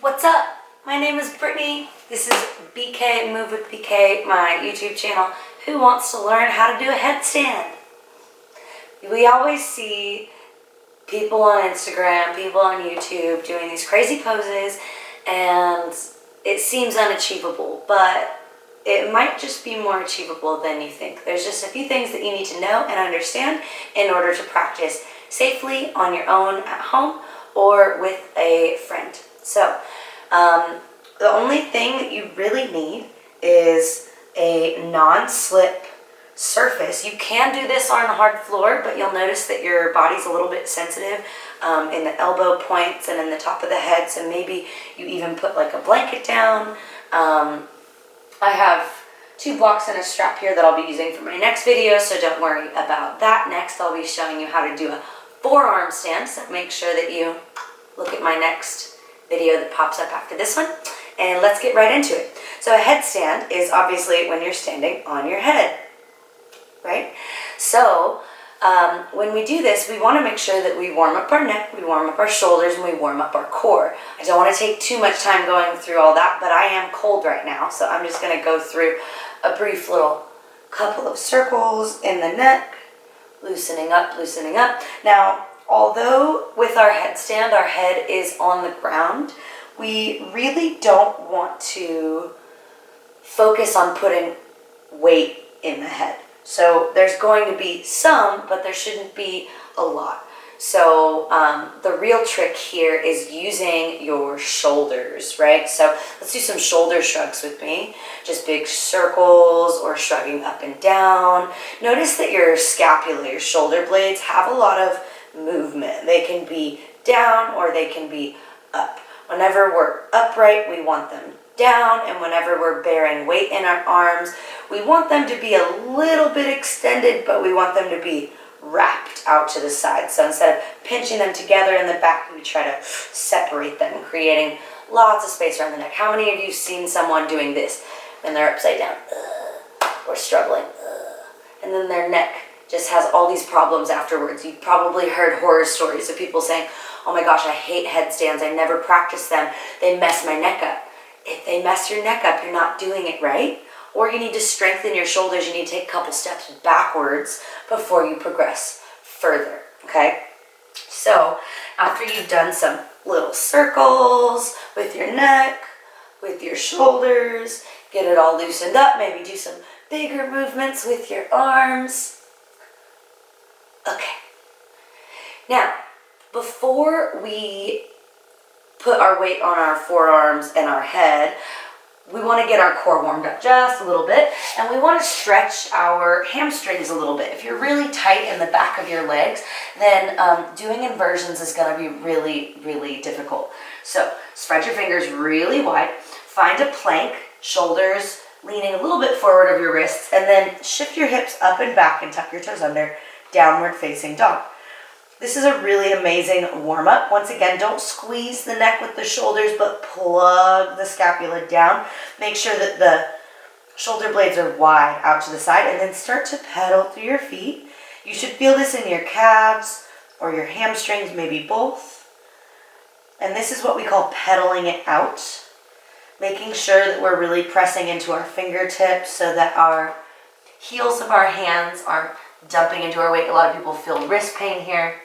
What's up? My name is Brittany. This is BK Move with BK, my YouTube channel. Who wants to learn how to do a headstand? We always see people on Instagram, people on YouTube doing these crazy poses, and it seems unachievable, but it might just be more achievable than you think. There's just a few things that you need to know and understand in order to practice safely on your own at home or with a friend. So, the only thing that you really need is a non-slip surface. You can do this on a hard floor, but you'll notice that your body's a little bit sensitive in the elbow points and in the top of the head, so maybe you even put like a blanket down. I have 2 blocks and a strap here that I'll be using for my next video, so don't worry about that. Next, I'll be showing you how to do a forearm stand, so make sure that you look at my next video that pops up after this one, and let's get right into it. So a headstand is obviously when you're standing on your head, right? So when we do this, we want to make sure that we warm up our neck, we warm up our shoulders, and we warm up our core. I don't want to take too much time going through all that, but I am cold right now, so I'm just going to go through a brief little couple of circles in the neck, loosening up, loosening up. Now, although with our headstand, our head is on the ground, we really don't want to focus on putting weight in the head. So there's going to be some, but there shouldn't be a lot. So the real trick here is using your shoulders, right? So let's do some shoulder shrugs with me. Just big circles or shrugging up and down. Notice that your scapula, your shoulder blades, have a lot of movement. They can be down or they can be up. Whenever we're upright, we want them down, and whenever we're bearing weight in our arms, we want them to be a little bit extended, but we want them to be wrapped out to the side. So instead of pinching them together in the back, we try to separate them, creating lots of space around the neck. How many of you have seen someone doing this when they're upside down or struggling, and then their neck just has all these problems afterwards? You've probably heard horror stories of people saying, oh my gosh, I hate headstands, I never practice them, they mess my neck up. If they mess your neck up, you're not doing it right, or you need to strengthen your shoulders. You need to take a couple steps backwards before you progress further, okay? So after you've done some little circles with your neck, with your shoulders, get it all loosened up, maybe do some bigger movements with your arms. Okay. Now, before we put our weight on our forearms and our head, we want to get our core warmed up just a little bit, and we want to stretch our hamstrings a little bit. If you're really tight in the back of your legs, then doing inversions is going to be really, really difficult. So spread your fingers really wide, find a plank, shoulders leaning a little bit forward of your wrists, and then shift your hips up and back and tuck your toes under, downward facing dog. This is a really amazing warm-up. Once again, don't squeeze the neck with the shoulders, but plug the scapula down. Make sure that the shoulder blades are wide out to the side, and then start to pedal through your feet. You should feel this in your calves or your hamstrings, maybe both. And this is what we call pedaling it out, making sure that we're really pressing into our fingertips so that our heels of our hands aren't dumping into our weight. A lot of people feel wrist pain here.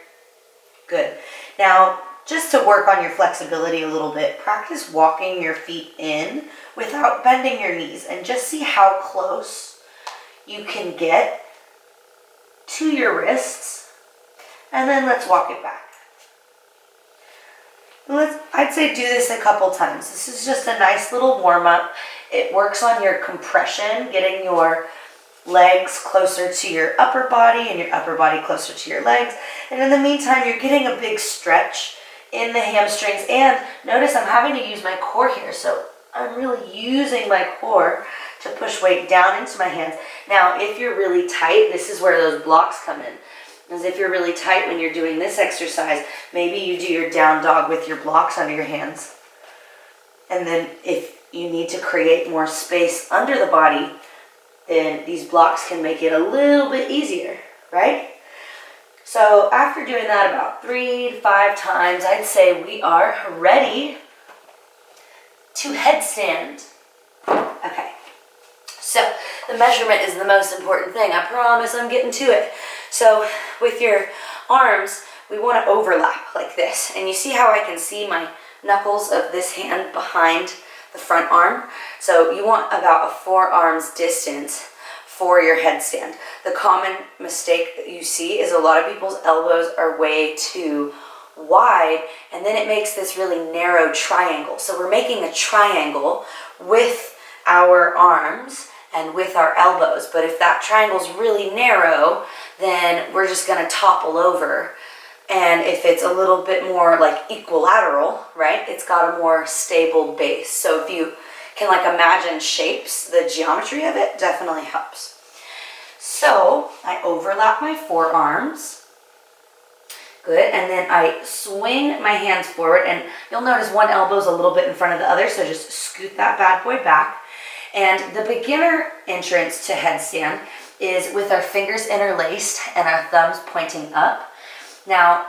Good. Now, just to work on your flexibility a little bit, practice walking your feet in without bending your knees, and just see how close you can get to your wrists, and then let's walk it back. I'd say do this a couple times. This is just a nice little warm-up. It works on your compression, getting your legs closer to your upper body and your upper body closer to your legs. And in the meantime, you're getting a big stretch in the hamstrings. And notice I'm having to use my core here. So I'm really using my core to push weight down into my hands. Now, if you're really tight, this is where those blocks come in. As if you're really tight when you're doing this exercise, maybe you do your down dog with your blocks under your hands. And then if you need to create more space under the body, then these blocks can make it a little bit easier, right? So after doing that about 3 to 5 times, I'd say we are ready to headstand. Okay, so the measurement is the most important thing. I promise I'm getting to it. So with your arms, we want to overlap like this. And you see how I can see my knuckles of this hand behind the front arm? So you want about a forearm's distance for your headstand. The common mistake that you see is a lot of people's elbows are way too wide, and then it makes this really narrow triangle. So we're making a triangle with our arms and with our elbows, but if that triangle's really narrow, then we're just going to topple over. And if it's a little bit more like equilateral, right, it's got a more stable base. So if you can like imagine shapes, the geometry of it definitely helps. So I overlap my forearms. Good, and then I swing my hands forward, and you'll notice one elbow's a little bit in front of the other, so just scoot that bad boy back. And the beginner entrance to headstand is with our fingers interlaced and our thumbs pointing up. Now,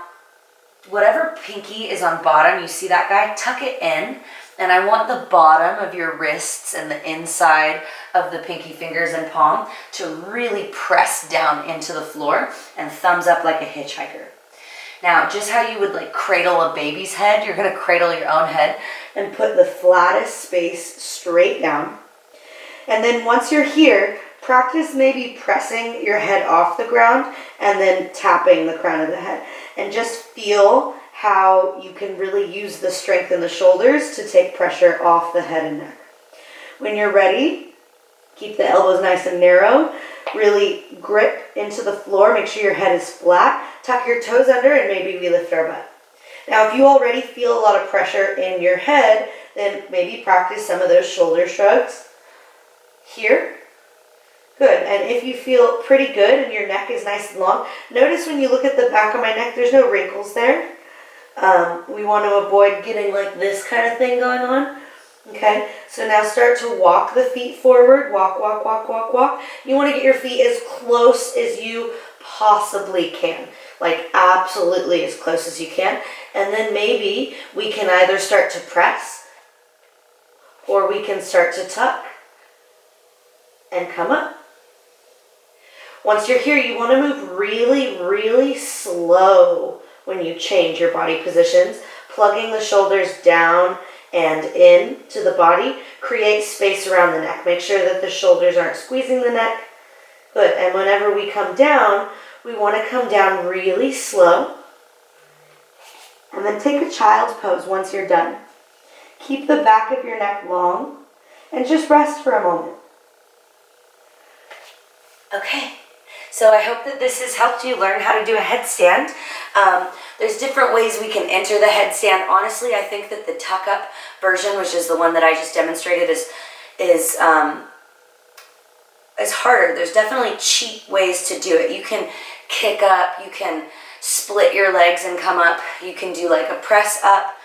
whatever pinky is on bottom, you see that guy, tuck it in, and I want the bottom of your wrists and the inside of the pinky fingers and palm to really press down into the floor, and thumbs up like a hitchhiker. Now, just how you would like cradle a baby's head, you're gonna cradle your own head and put the flattest space straight down. And then once you're here, practice maybe pressing your head off the ground and then tapping the crown of the head. And just feel how you can really use the strength in the shoulders to take pressure off the head and neck. When you're ready, keep the elbows nice and narrow. Really grip into the floor. Make sure your head is flat. Tuck your toes under, and maybe we lift our butt. Now, if you already feel a lot of pressure in your head, then maybe practice some of those shoulder shrugs here. Good. And if you feel pretty good and your neck is nice and long, notice when you look at the back of my neck, there's no wrinkles there. We want to avoid getting like this kind of thing going on. Okay, so now start to walk the feet forward. Walk, walk, walk, walk, walk. You want to get your feet as close as you possibly can. Like absolutely as close as you can. And then maybe we can either start to press or we can start to tuck and come up. Once you're here, you want to move really, really slow when you change your body positions. Plugging the shoulders down and in to the body. Create space around the neck. Make sure that the shoulders aren't squeezing the neck. Good. And whenever we come down, we want to come down really slow. And then take a child's pose once you're done. Keep the back of your neck long and just rest for a moment. Okay. So I hope that this has helped you learn how to do a headstand. There's different ways we can enter the headstand. Honestly, I think that the tuck-up version, which is the one that I just demonstrated, is harder. There's definitely cheap ways to do it. You can kick up, you can split your legs and come up, you can do like a press up.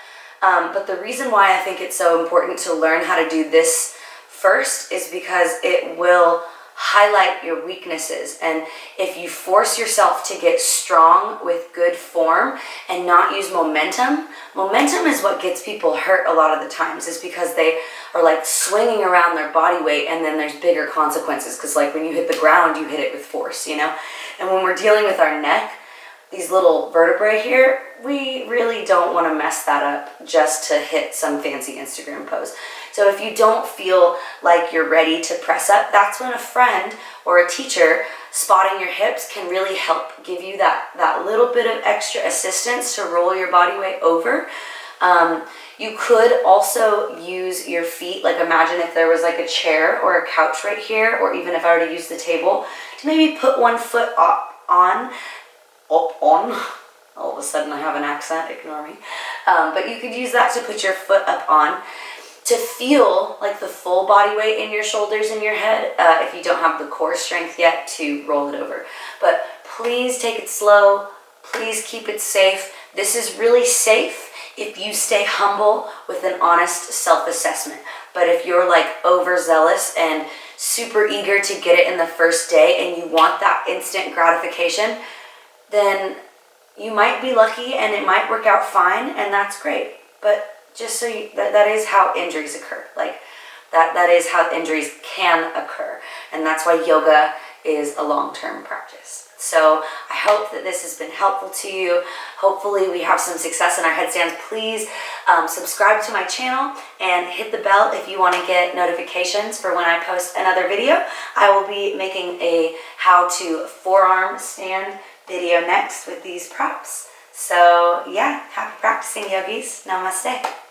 But the reason why I think it's so important to learn how to do this first is because it will highlight your weaknesses. And if you force yourself to get strong with good form and not use momentum is what gets people hurt a lot of the times, is because they are like swinging around their body weight, and then there's bigger consequences, because like when you hit the ground, you hit it with force, you know? And when we're dealing with our neck, these little vertebrae here, we really don't want to mess that up just to hit some fancy Instagram pose. So if you don't feel like you're ready to press up, that's when a friend or a teacher spotting your hips can really help give you that little bit of extra assistance to roll your body weight over. You could also use your feet, like imagine if there was like a chair or a couch right here, or even if I were to use the table, to maybe put one foot up on. All of a sudden I have an accent, ignore me. But you could use that to put your foot up on, to feel like the full body weight in your shoulders and your head, if you don't have the core strength yet to roll it over. But please take it slow, please keep it safe. This is really safe if you stay humble with an honest self-assessment. But if you're like overzealous and super eager to get it in the first day and you want that instant gratification, then you might be lucky and it might work out fine, and that's great. But just so that is how injuries occur. Like that is how injuries can occur, and that's why yoga is a long-term practice. So I hope that this has been helpful to you. Hopefully we have some success in our headstands. Please subscribe to my channel and hit the bell if you want to get notifications for when I post another video. I will be making a how to forearm stand video next with these props. So yeah, happy practicing, yogis. Namaste.